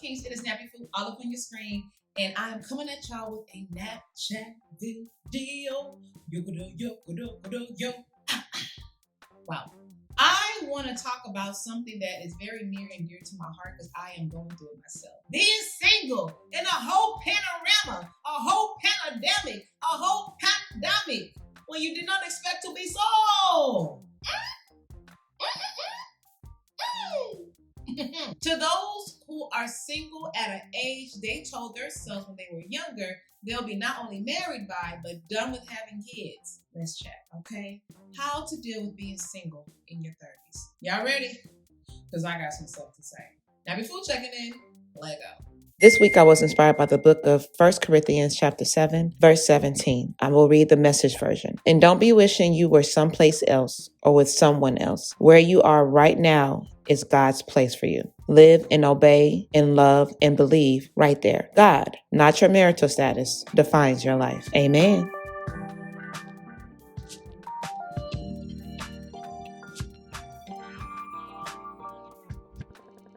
Kings? It is NappyFu all up on your screen. And I am coming at y'all with a Napchat video. Yo. Wow. I want to talk about something that is very near and dear to my heart because I am going through it myself. Being single in a whole panorama, a whole pandemic, when you did not expect to be so. To those who are single at an age they told themselves when they were younger, they'll be not only married by, but done with having kids. Let's chat, okay? How to deal with being single in your 30s. Y'all ready? Because I got some stuff to say. Now, before checking in, let go. This week I was inspired by the book of 1 Corinthians chapter 7, verse 17. I will read the Message version. And don't be wishing you were someplace else or with someone else. Where you are right now is God's place for you. Live and obey and love and believe right there. God, not your marital status, defines your life. Amen.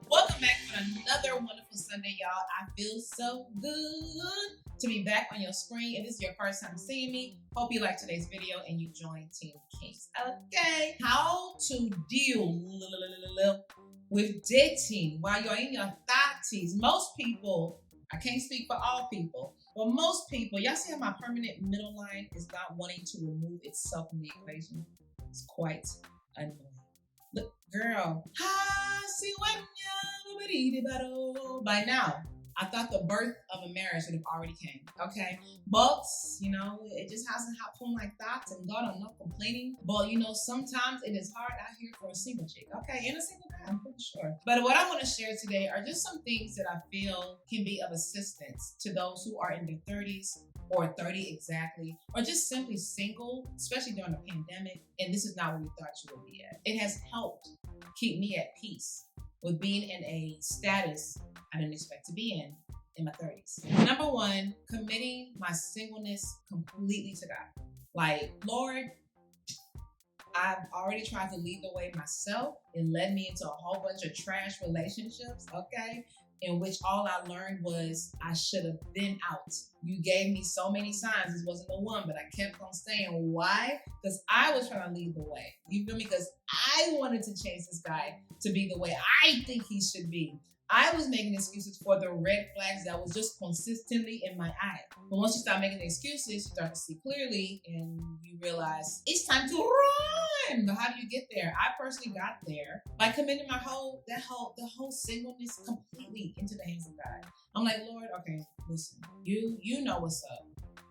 Welcome back for another wonderful Sunday, y'all. I feel so good to be back on your screen. If this is your first time seeing me, hope you like today's video and you join Team Kings. Okay, how to deal with dating while you're in your 30s. Most people, I can't speak for all people, but most people, y'all see how my permanent middle line is not wanting to remove itself from the equation? It's quite annoying. Look, girl, by now, I thought the birth of a marriage would have already came, okay? But, it just hasn't happened like that, and God, I'm not complaining. But, sometimes it is hard out here for a single chick, okay? And a single guy, I'm pretty sure. But what I want to share today are just some things that I feel can be of assistance to those who are in their 30s or 30 exactly, or just simply single, especially during the pandemic, and this is not where you thought you would be at. It has helped keep me at peace with being in a status I didn't expect to be in my 30s. Number one, committing my singleness completely to God. Like, Lord, I've already tried to lead the way myself. It led me into a whole bunch of trash relationships, okay? In which all I learned was I should have been out. You gave me so many signs. This wasn't the one, but I kept on saying, why? Because I was trying to lead the way. You feel me? Because I wanted to change this guy to be the way I think he should be. I was making excuses for the red flags that was just consistently in my eye. But once you start making excuses, you start to see clearly and you realize it's time to run. But how do you get there? I personally got there by committing the whole singleness completely into the hands of God. I'm like, Lord, okay, listen, you know what's up.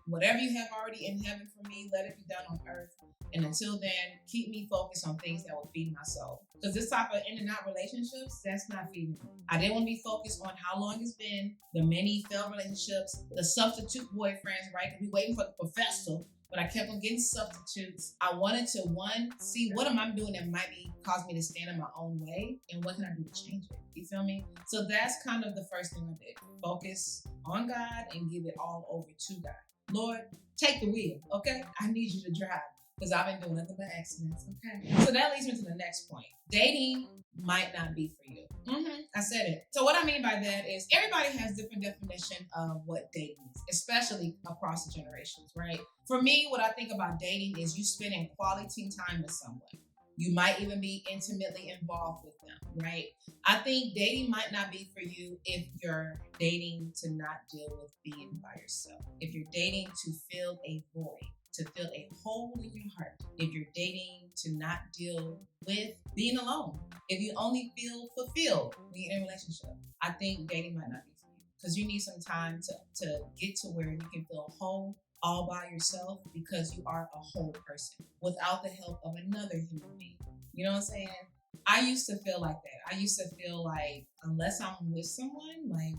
Whatever you have already in heaven for me, let it be done on earth. And until then, keep me focused on things that will feed my soul. Because this type of in and out relationships, that's not feeding me. I didn't want to be focused on how long it's been, the many failed relationships, the substitute boyfriends, right? Because we waiting for the professor, but I kept on getting substitutes. I wanted to, one, see what am I doing that might be cause me to stand in my own way, and what can I do to change it? You feel me? So that's kind of the first thing I did. Focus on God and give it all over to God. Lord, take the wheel, okay? I need you to drive. Because I've been doing nothing but accidents, okay? So that leads me to the next point. Dating might not be for you. I said it. So what I mean by that is everybody has different definition of what dating is, especially across the generations, right? For me, what I think about dating is you spending quality time with someone. You might even be intimately involved with them, right? I think dating might not be for you if you're dating to not deal with being by yourself. If you're dating to fill a void, to fill a hole in your heart. If you're dating to not deal with being alone. If you only feel fulfilled when you're in a relationship, I think dating might not be for you. Because you need some time to get to where you can feel whole all by yourself because you are a whole person without the help of another human being. You know what I'm saying? I used to feel like that. I used to feel like unless I'm with someone, like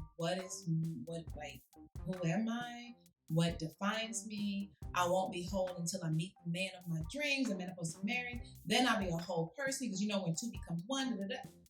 who am I? What defines me? I won't be whole until I meet the man of my dreams, the man I'm supposed to marry. Then I'll be a whole person because when two becomes one,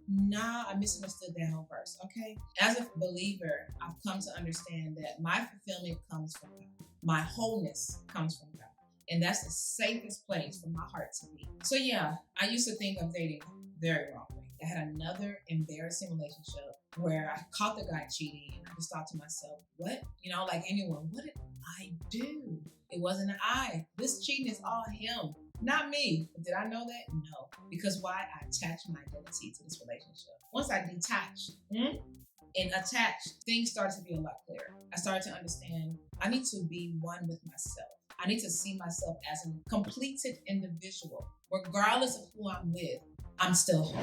Nah, I misunderstood that whole verse, okay? As a believer, I've come to understand that my fulfillment comes from God. My wholeness comes from God. And that's the safest place for my heart to be. So yeah, I used to think of dating very wrongly. I had another embarrassing relationship where I caught the guy cheating and I just thought to myself, what? Like anyone, what did I do? It wasn't I. This cheating is all him, not me. Did I know that? No. Because why? I attached my identity to this relationship. Once I detached and attached, things started to be a lot clearer. I started to understand I need to be one with myself. I need to see myself as a completed individual. Regardless of who I'm with, I'm still whole.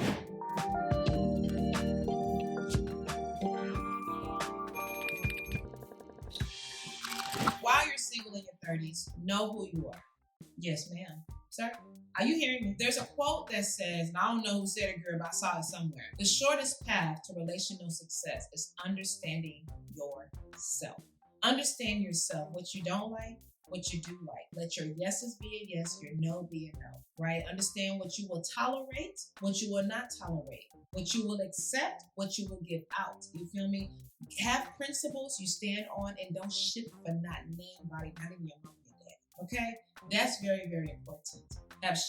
While you're single in your 30s, know who you are. Yes, ma'am. Sir, are you hearing me? There's a quote that says, and I don't know who said it, girl, but I saw it somewhere. The shortest path to relational success is understanding yourself. Understand yourself, what you don't like, what you do like. Let your yeses be a yes, your no be a no, right? Understand what you will tolerate, what you will not tolerate, what you will accept, what you will give out. You feel me? Have principles you stand on and don't shit for not anybody, not even your mom and dad. Okay? That's very, very important. Have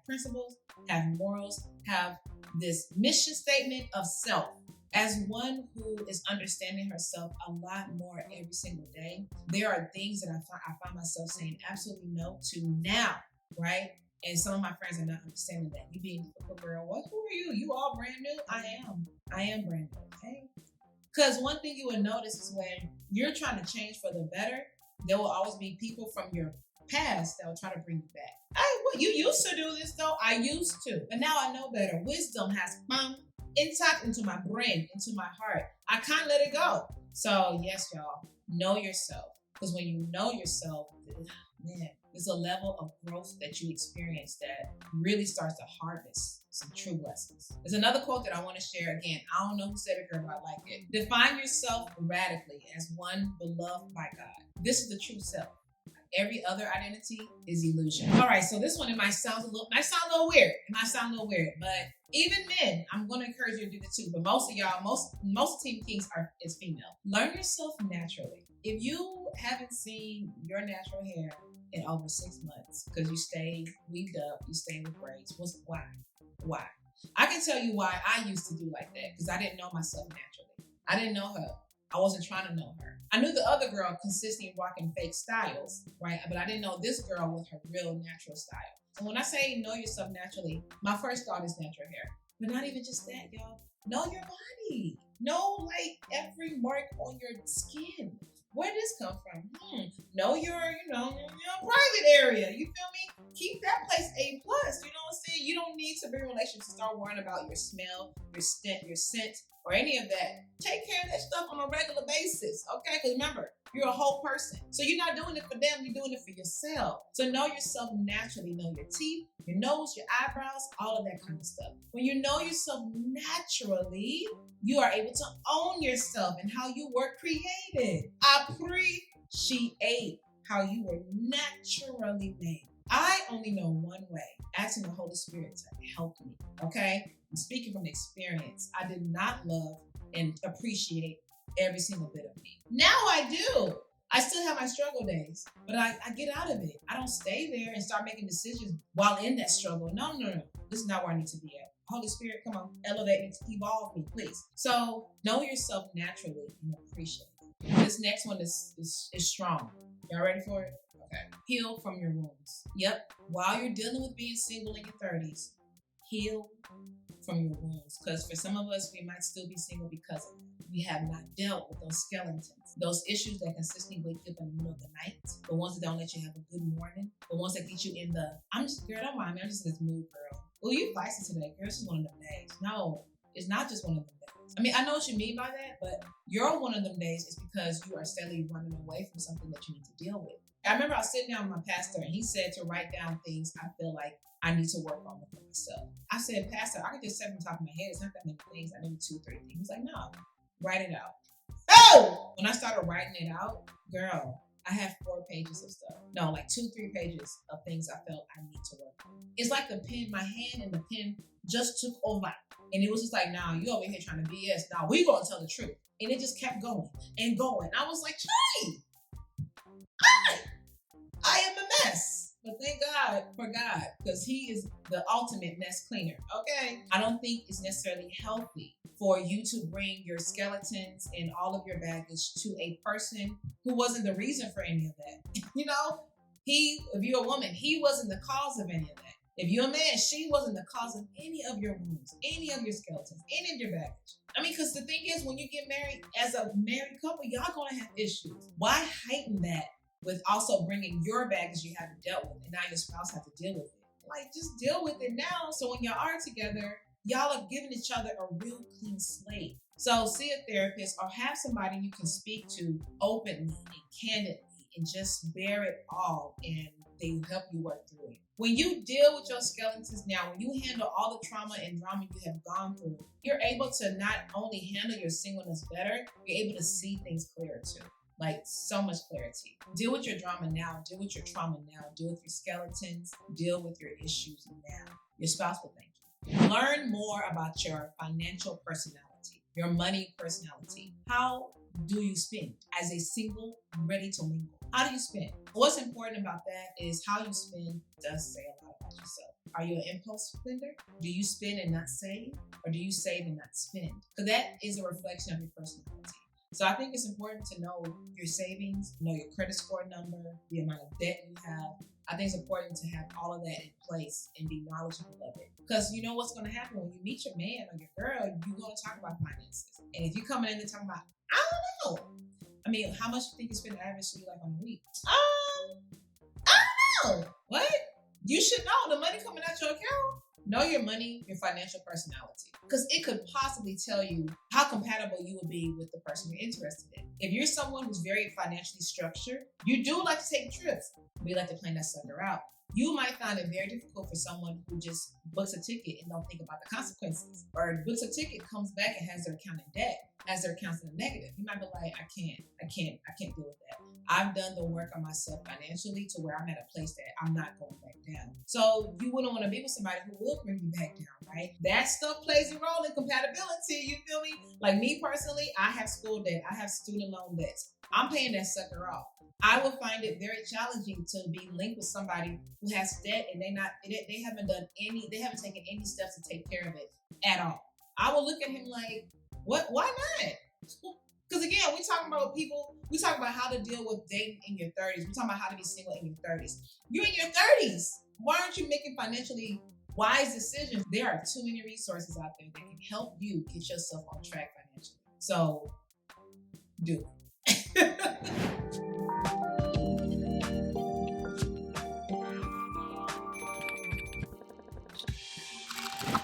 principles, have morals, have this mission statement of self. As one who is understanding herself a lot more every single day, there are things that I find myself saying absolutely no to now, right? And some of my friends are not understanding that. You being a girl, what? Who are you? You all brand new? I am brand new, okay? Because one thing you will notice is when you're trying to change for the better, there will always be people from your past that will try to bring you back. Hey, what? You used to do this though? I used to. But now I know better. Wisdom has intact into my brain, into my heart. I can't let it go. So yes, y'all, know yourself. Because when you know yourself, man, there's a level of growth that you experience that really starts to harvest some true blessings. There's another quote that I want to share again. I don't know who said it, girl, but I like it. Define yourself radically as one beloved by God. This is the true self. Every other identity is illusion. All right, so this one, it might sound a little weird. But even then, I'm going to encourage you to do it too. But most of y'all, most Team Kings is female. Learn yourself naturally. If you haven't seen your natural hair in over 6 months because you stay weaved up, you stay with braids, why? I can tell you why I used to do like that because I didn't know myself naturally. I didn't know her. I wasn't trying to know her. I knew the other girl consistently rocking fake styles, right? But I didn't know this girl with her real natural style. So when I say know yourself naturally, my first thought is natural hair. But not even just that, y'all. Know your body. Know like every mark on your skin. Where did this come from? Know your private area. You feel me? Keep that place A+. You know what I'm saying? You don't need to be in a relationship to start worrying about your smell, your scent, or any of that. Take care of that stuff on a regular basis, okay? Because remember, you're a whole person. So you're not doing it for them, you're doing it for yourself. So know yourself naturally. Know your teeth, your nose, your eyebrows, all of that kind of stuff. When you know yourself naturally, you are able to own yourself and how you were created. Appreciate how you were naturally made. I only know one way, asking the Holy Spirit to help me, okay? I'm speaking from experience. I did not love and appreciate every single bit of me. Now I do. I still have my struggle days, but I get out of it. I don't stay there and start making decisions while in that struggle. No. This is not where I need to be at. Holy Spirit, come on, elevate me, evolve me, please. So know yourself naturally and appreciate it. This next one is strong. Y'all ready for it? Okay. Heal from your wounds. Yep. While you're dealing with being single in your 30s, heal from your wounds. Because for some of us, we might still be single because we have not dealt with those skeletons. Those issues that consistently wake you up in the middle of the night. The ones that don't let you have a good morning. The ones that get you in the, girl, don't mind me. I'm just in this mood, girl. Oh, you feisty today, girl. This is one of them days. No, it's not just one of them days. I mean, I know what you mean by that, but you're one of them days is because you are steadily running away from something that you need to deal with. I remember I was sitting down with my pastor and he said to write down things I feel like I need to work on for myself. I said, Pastor, I can just say from the top of my head, it's not that many things. I need 2, 3 things. He was like, no, write it out. Oh! When I started writing it out, girl, I have 4 pages of stuff. No, like 2, 3 pages of things I felt I need to work on. It's like the pen, my hand and the pen just took over. And it was just like, nah, you over here trying to BS. Nah, we gonna tell the truth. And it just kept going and going. I was like, hey, I am a mess. But thank God for God, because He is the ultimate mess cleaner. Okay? I don't think it's necessarily healthy for you to bring your skeletons and all of your baggage to a person who wasn't the reason for any of that. If you're a woman, he wasn't the cause of any of that. If you're a man, she wasn't the cause of any of your wounds, any of your skeletons, any of your baggage. Because the thing is, when you get married, as a married couple, y'all gonna have issues. Why heighten that with also bringing your baggage you haven't dealt with, and now your spouse has to deal with it? Just deal with it now, so when y'all are together, y'all are giving each other a real clean slate. So see a therapist or have somebody you can speak to openly and candidly and just bear it all, and they will help you work through it. When you deal with your skeletons now, when you handle all the trauma and drama you have gone through, you're able to not only handle your singleness better, you're able to see things clearer too. So much clarity. Deal with your drama now, deal with your trauma now, deal with your skeletons, deal with your issues now. Your spouse will thank you. Learn more about your financial personality, your money personality. How do you spend as a single, ready to mingle? How do you spend? What's important about that is how you spend does say a lot about yourself. Are you an impulse spender? Do you spend and not save? Or do you save and not spend? Because that is a reflection of your personality. So I think it's important to know your savings, know your credit score number, the amount of debt you have. I think it's important to have all of that in place and be knowledgeable of it. Because you know what's going to happen when you meet your man or your girl, you're going to talk about finances. And if you're coming in and talking about, I don't know. How much do you think you spend averagely on a week? I don't know. What? You should know the money coming out your account. Know your money, your financial personality. Because it could possibly tell you how compatible you will be with the person you're interested in. If you're someone who's very financially structured, you do like to take trips, but you like to plan that sucker out. You might find it very difficult for someone who just books a ticket and don't think about the consequences. Or books a ticket, comes back and has their account in debt, has their account in the negative. You might be like, I can't deal with that. I've done the work on myself financially to where I'm at a place that I'm not going back down. So you wouldn't want to be with somebody who will bring you back down, right? That stuff plays a role in compatibility, you feel me? Like me personally, I have school debt, I have student loan debts. I'm paying that sucker off. I would find it very challenging to be linked with somebody who has debt and they haven't taken any steps to take care of it at all. I will look at him like, what? Why not? Because again, we talking about how to deal with dating in your 30s. We're talking about how to be single in your 30s. You're in your 30s. Why aren't you making financially wise decisions? There are too many resources out there that can help you get yourself on track financially. So, do it.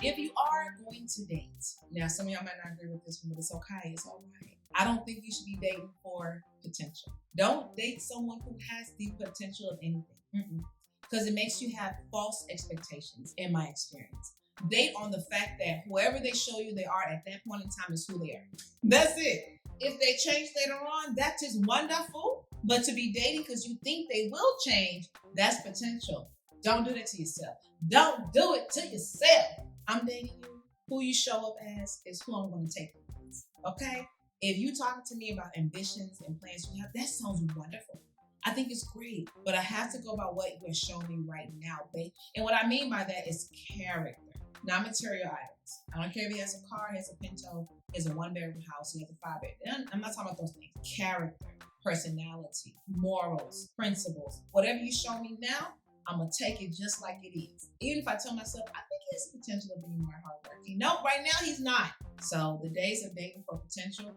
If you are going to date, now some of y'all might not agree with this one, but it's okay. It's all right. I don't think you should be dating for potential. Don't date someone who has the potential of anything. Because it makes you have false expectations, in my experience. Date on the fact that whoever they show you they are at that point in time is who they are. That's it. If they change later on, that is wonderful. But to be dating because you think they will change, that's potential. Don't do that to yourself. Don't do it to yourself. I'm dating you. Who you show up as is who I'm going to take with. Okay? If you talking to me about ambitions and plans you have, that sounds wonderful. I think it's great, but I have to go by what you're showing me right now, babe. And what I mean by that is character, not material items. I don't care if he has a car, he has a Pinto, he has a 1-bedroom house, he has a 5-bedroom. I'm not talking about those things. Character, personality, morals, principles. Whatever you show me now, I'm going to take it just like it is. Even if I tell myself, I think he has the potential of being more hardworking. No, right now he's not. So the days of dating for potential,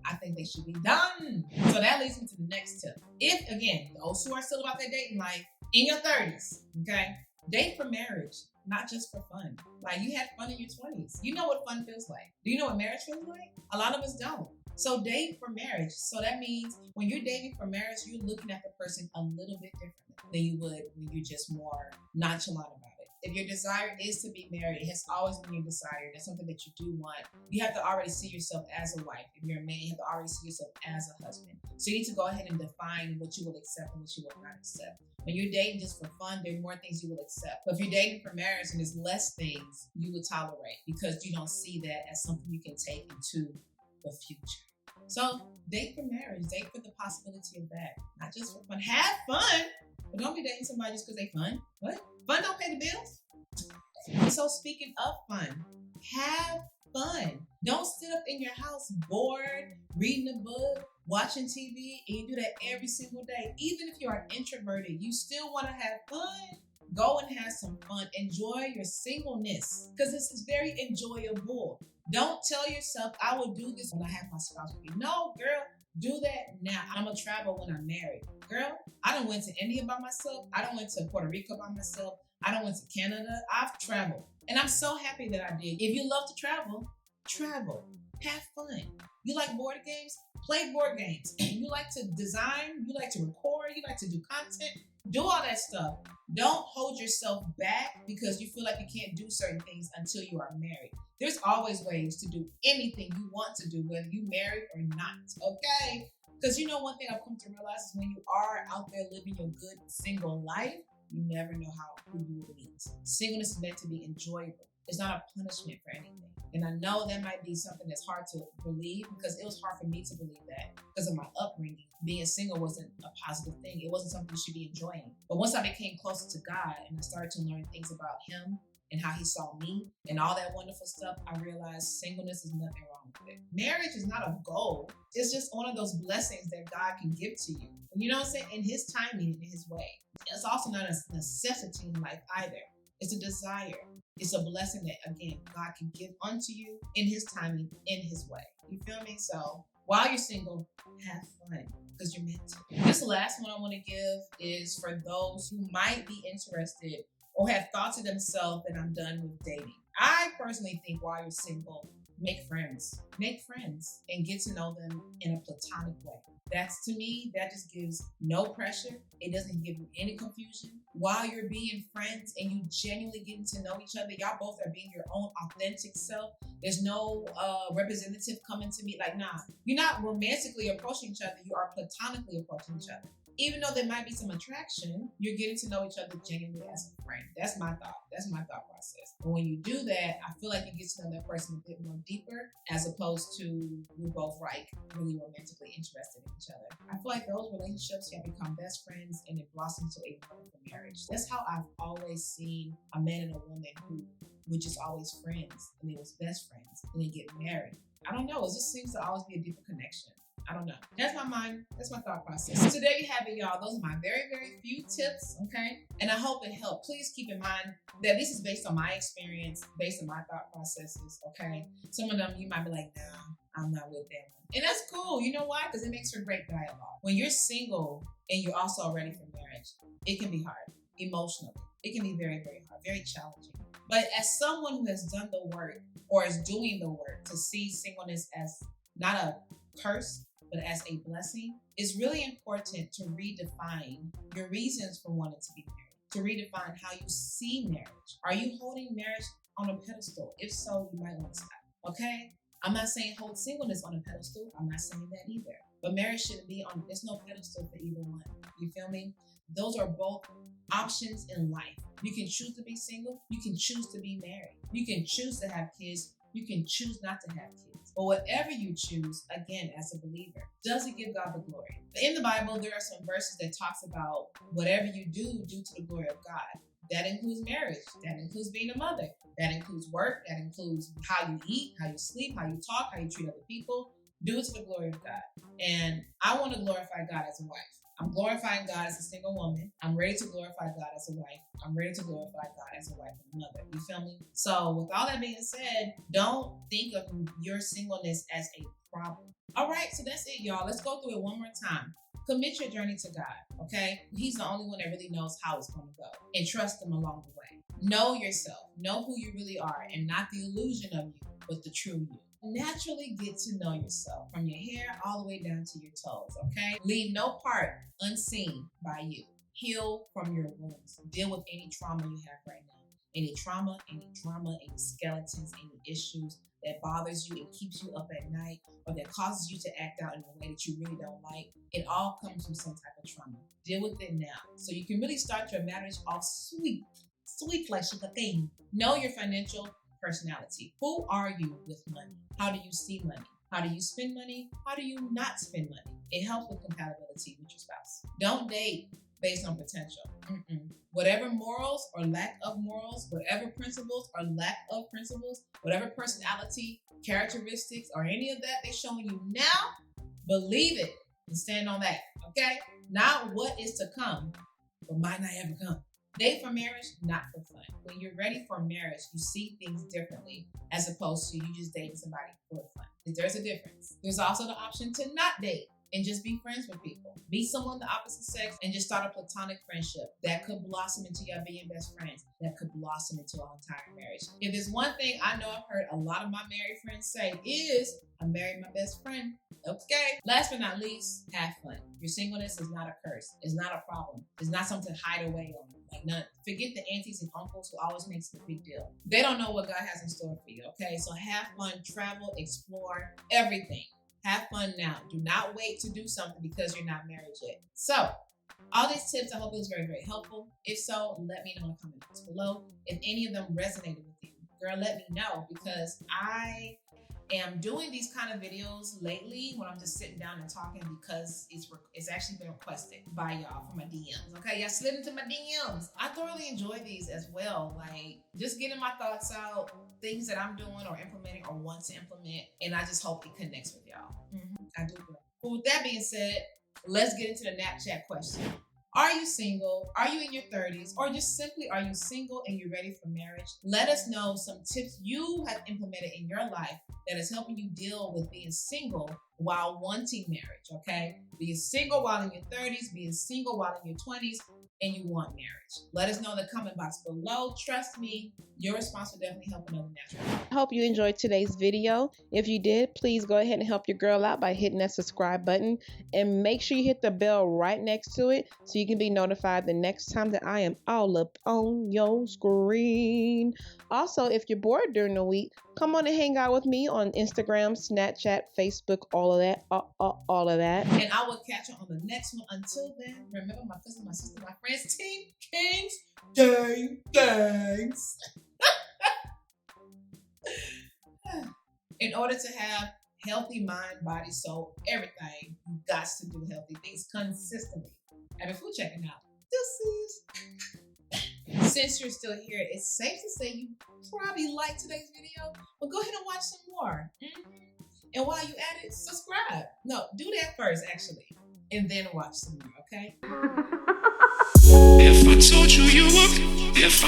I think they should be done. So that leads me to the next tip. If, again, those who are still about their dating life, in your 30s, okay, date for marriage, not just for fun. Like, you had fun in your 20s. You know what fun feels like. Do you know what marriage feels like? A lot of us don't. So date for marriage. So that means when you're dating for marriage, you're looking at the person a little bit differently than you would when you're just more nonchalant about it. If your desire is to be married, it has always been your desire. That's something that you do want. You have to already see yourself as a wife. If you're a man, you have to already see yourself as a husband. So you need to go ahead and define what you will accept and what you will not accept. When you're dating just for fun, there are more things you will accept. But if you're dating for marriage and there's less things you will tolerate because you don't see that as something you can take into the future. So date for marriage, date for the possibility of that. Not just for fun. Have fun. But don't be dating somebody just because they fun. What? Fun don't pay the bills? And so speaking of fun, have fun. Don't sit up in your house bored, reading a book, watching TV, and you do that every single day. Even if you are introverted, you still want to have fun. Go and have some fun. Enjoy your singleness because this is very enjoyable. Don't tell yourself, I will do this when I have my spouse with me. No, girl, do that now. I'm going to travel when I'm married. Girl, I done went to India by myself. I done went to Puerto Rico by myself. I done went to Canada. I've traveled. And I'm so happy that I did. If you love to travel, travel. Have fun. You like board games? Play board games. You like to design? You like to record? You like to do content? Do all that stuff. Don't hold yourself back because you feel like you can't do certain things until you are married. There's always ways to do anything you want to do, whether you're married or not, okay? Because you know one thing I've come to realize is when you are out there living your good single life, you never know who you will meet. Singleness is meant to be enjoyable. It's not a punishment for anything. And I know that might be something that's hard to believe because it was hard for me to believe that because of my upbringing. Being single wasn't a positive thing. It wasn't something you should be enjoying. But once I became closer to God and I started to learn things about Him and how He saw me and all that wonderful stuff, I realized singleness is nothing wrong with it. Marriage is not a goal. It's just one of those blessings that God can give to you. And you know what I'm saying? In His timing and in His way. It's also not a necessity in life either. It's a desire. It's a blessing that, again, God can give unto you in His timing, in His way. You feel me? So while you're single, have fun because you're meant to. This last one I want to give is for those who might be interested or have thought to themselves that I'm done with dating. I personally think while you're single, make friends and get to know them in a platonic way. That's, to me, that just gives no pressure. It doesn't give you any confusion. While you're being friends and you genuinely getting to know each other, y'all both are being your own authentic self. There's no representative coming to me like, nah, you're not romantically approaching each other. You are platonically approaching each other. Even though there might be some attraction, you're getting to know each other genuinely as a friend. That's my thought. That's my thought process. But when you do that, I feel like you get to know that person a bit more deeper as opposed to we're both like really romantically interested in each other. I feel like those relationships can become best friends and it blossoms to a wonderful marriage. That's how I've always seen a man and a woman who were just always friends and they was best friends and they get married. I don't know. It just seems to always be a deeper connection. I don't know. That's my mind. That's my thought process. So there you have it, y'all. Those are my very, very few tips, okay? And I hope it helped. Please keep in mind that this is based on my experience, based on my thought processes, okay? Some of them you might be like, nah, I'm not with that one. And that's cool. You know why? Because it makes for great dialogue. When you're single and you're also ready for marriage, it can be hard emotionally. It can be very, very hard, very challenging. But as someone who has done the work or is doing the work to see singleness as not a curse, but as a blessing, it's really important to redefine your reasons for wanting to be married, to redefine how you see marriage. Are you holding marriage on a pedestal? If so, you might want to stop, okay? I'm not saying hold singleness on a pedestal. I'm not saying that either. But marriage shouldn't be on, there's no pedestal for either one. You feel me? Those are both options in life. You can choose to be single. You can choose to be married. You can choose to have kids. You can choose not to have kids. But whatever you choose, again, as a believer, does it give God the glory? In the Bible, there are some verses that talks about whatever you do to the glory of God. That includes marriage. That includes being a mother. That includes work. That includes how you eat, how you sleep, how you talk, how you treat other people. Do it to the glory of God. And I want to glorify God as a wife. I'm glorifying God as a single woman. I'm ready to glorify God as a wife. I'm ready to glorify God as a wife and mother. You feel me? So with all that being said, don't think of your singleness as a problem. All right, so that's it, y'all. Let's go through it one more time. Commit your journey to God, okay? He's the only one that really knows how it's going to go. And trust Him along the way. Know yourself. Know who you really are and not the illusion of you, but the true you. Naturally get to know yourself from your hair all the way down to your toes, okay? Leave no part unseen by you. Heal from your wounds. Deal with any trauma you have right now. Any trauma, any drama, any skeletons, any issues that bothers you and keeps you up at night or that causes you to act out in a way that you really don't like. It all comes from some type of trauma. Deal with it now so you can really start your marriage off sweet like sugar cane. Know your financial personality. Who are you with money? How do you see money? How do you spend money? How do you not spend money? It helps with compatibility with your spouse. Don't date based on potential. Whatever morals or lack of morals, whatever principles or lack of principles, whatever personality, characteristics, or any of that they're showing you now, believe it and stand on that, okay? Not what is to come, but might not ever come. Date for marriage, not for fun. When you're ready for marriage, you see things differently as opposed to you just dating somebody for fun. There's a difference. There's also the option to not date and just be friends with people. Meet someone of the opposite sex and just start a platonic friendship that could blossom into y'all being best friends, that could blossom into an entire marriage. If there's one thing I know I've heard a lot of my married friends say is, I married my best friend. Okay. Last but not least, have fun. Your singleness is not a curse. It's not a problem. It's not something to hide away on. Like none. Forget the aunties and uncles who always makes it a big deal. They don't know what God has in store for you. Okay. So have fun, travel, explore, everything. Have fun now. Do not wait to do something because you're not married yet. So, all these tips, I hope it was very, very helpful. If so, let me know in the comment box below. If any of them resonated with you, girl, let me know, because I am doing these kind of videos lately when I'm just sitting down and talking, because it's actually been requested by y'all from my DMs. Okay, y'all slid into my DMs. I thoroughly enjoy these as well. Like just getting my thoughts out, things that I'm doing or implementing or want to implement, and I just hope it connects with y'all. I do. But with that being said, let's get into the Napchat question. Are you single? Are you in your 30s? Or just simply, are you single and you're ready for marriage? Let us know some tips you have implemented in your life that is helping you deal with being single while wanting marriage, okay? Being single while in your 30s, being single while in your 20s, and you want marriage. Let us know in the comment box below. Trust me, your response will definitely help another natural. I hope you enjoyed today's video. If you did, please go ahead and help your girl out by hitting that subscribe button, and make sure you hit the bell right next to it so you can be notified the next time that I am all up on your screen. Also, if you're bored during the week, come on and hang out with me on Instagram, Snapchat, Facebook, all of that. And I will catch you on the next one. Until then, remember, my cousin, my sister, my friends, Team Kings, gangs. In order to have healthy mind, body, soul, everything, you got to do healthy things consistently. NappyFu checking out. Since you're still here, it's safe to say you probably liked today's video, but go ahead and watch some more. And while you at it, subscribe. No, do that first, actually, and then watch some more, okay? If I told you you were, if I